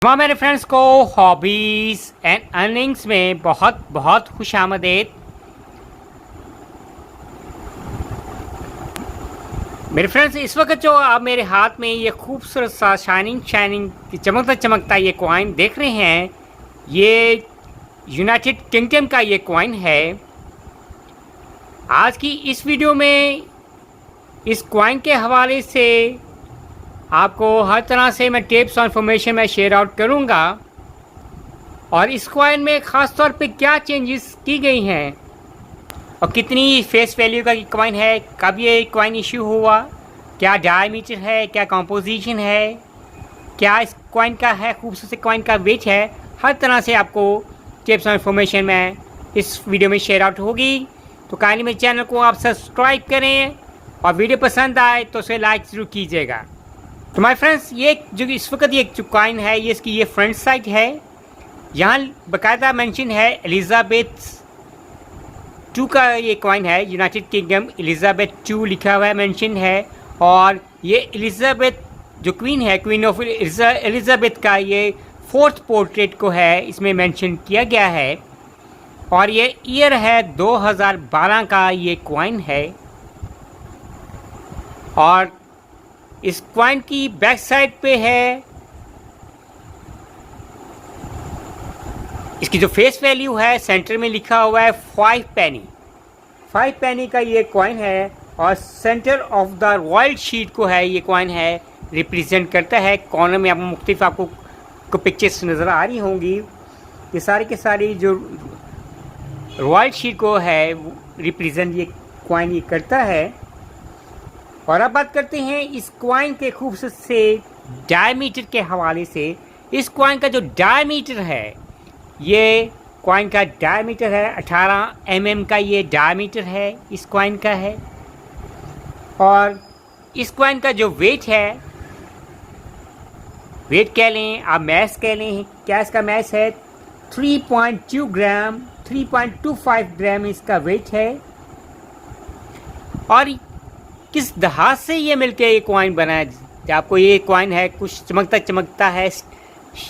तमाम मेरे फ्रेंड्स को हॉबीज़ एंड अर्निंग्स में बहुत बहुत खुशामदीद। मेरे फ्रेंड्स, इस वक्त जो आप मेरे हाथ में ये खूबसूरत सा शाइनिंग चमकता चमकता ये कॉइन देख रहे हैं, ये यूनाइटेड किंगडम का ये कॉइन है। आज की इस वीडियो में इस कॉइन के हवाले से आपको हर तरह से मैं टिप्स और इन्फॉर्मेशन मैं शेयर आउट करूंगा, और इस कॉइन में ख़ास तौर पे क्या चेंजेस की गई हैं और कितनी फेस वैल्यू का कॉइन है, कब ये कॉइन इशू हुआ, क्या डायमीटर है, क्या कंपोजिशन है, क्या इस कॉइन का है, खूबसूरत से कॉइन का वेट है, हर तरह से आपको टिप्स और इन्फॉर्मेशन मैं इस वीडियो में शेयर आउट होगी। तो काइंडली मेरे चैनल को आप सब्सक्राइब करें और वीडियो पसंद आए तो उसे लाइक ज़रूर कीजिएगा। तो माय फ्रेंड्स, ये जो इस वक्त ये जो कॉइन है, ये इसकी ये फ्रंट साइड है। यहाँ बाकायदा मेंशन है एलिज़ाबेथ 2 का ये कॉइन है, यूनाइटेड किंगडम एलिज़ाबेथ 2 लिखा हुआ है, मेंशन है। और ये एलिज़ाबेथ जो क्वीन है, क्वीन ऑफ एलिज़ाबेथ का ये 4th पोर्ट्रेट को है इसमें मेंशन किया गया है। और ये ईयर है 2012 का ये कॉइन है। और इस कॉइन की बैक साइड पे है इसकी जो फेस वैल्यू है, सेंटर में लिखा हुआ है 5 पेनी। 5 पेनी का ये कॉइन है और centre of the royal sheet को है ये कॉइन है रिप्रेजेंट करता है। कॉर्नर में आपको मुख्तलिफ आपको पिक्चर्स नज़र आ रही होंगी। ये सारी के सारी जो रॉयल शीट को है रिप्रेजेंट ये कॉइन ये करता है। और अब बात करते हैं इस कॉइन के खूबसूरत से डायमीटर के हवाले से। इस कॉइन का जो डायमीटर है, ये कॉइन का डायमीटर है 18 mm का ये डायमीटर है इस कॉइन का है। और इस कॉइन का जो वेट है, वेट कह लें आप, मैस कह लें, क्या इसका मैस है 3.2 ग्राम, 3.25 ग्राम इसका वेट है। और किस दहाज से ये मिलके ये कॉइन बना है, आपको ये कॉइन है कुछ चमकता चमकता है,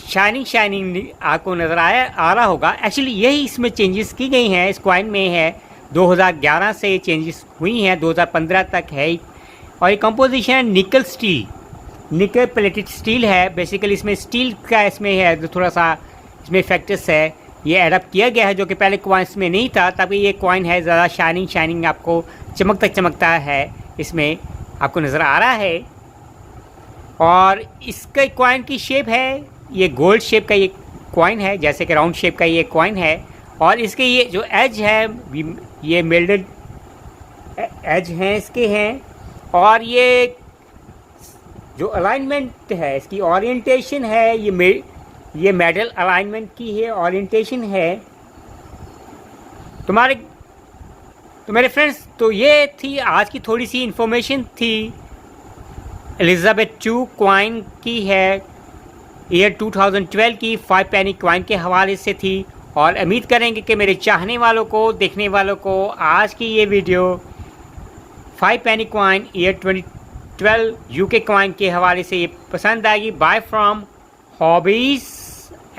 शाइनिंग आपको नज़र आ रहा होगा। एक्चुअली यही इसमें चेंजेस की गई हैं इस कॉइन में है। 2011 से चेंजेस हुई हैं, 2015 तक है। और ये कंपोजिशन निकल स्टील, निकल प्लेटेड स्टील है। बेसिकली इसमें स्टील का इसमें है जो थोड़ा सा इसमें फैक्टर्स है, ये एडप्ट किया गया है जो कि पहले कॉइन्स में नहीं था। तभी ये कॉइन है ज़्यादा शाइनिंग आपको चमकता है इसमें आपको नज़र आ रहा है। और इसका कॉइन की शेप है, ये गोल्ड शेप का ये कॉइन है, जैसे कि राउंड शेप का ये कॉइन है। और इसके ये जो एज है, ये मेल्डेड एज हैं इसके हैं। और ये जो अलाइनमेंट है, इसकी ओरिएंटेशन है, ये मेडल अलाइनमेंट की है, ओरिएंटेशन है। तो मेरे फ्रेंड्स, तो ये थी आज की थोड़ी सी इन्फॉर्मेशन थी एलिज़ाबेथ 2 कॉइन की है, ईयर 2012 की 5 पेनी कॉइन के हवाले से थी। और उम्मीद करेंगे कि मेरे चाहने वालों को, देखने वालों को आज की ये video 5 penny coin year 2012 UK coin के हवाले से ये पसंद आएगी। Bye from Hobbies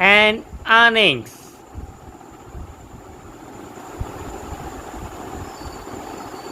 and earnings.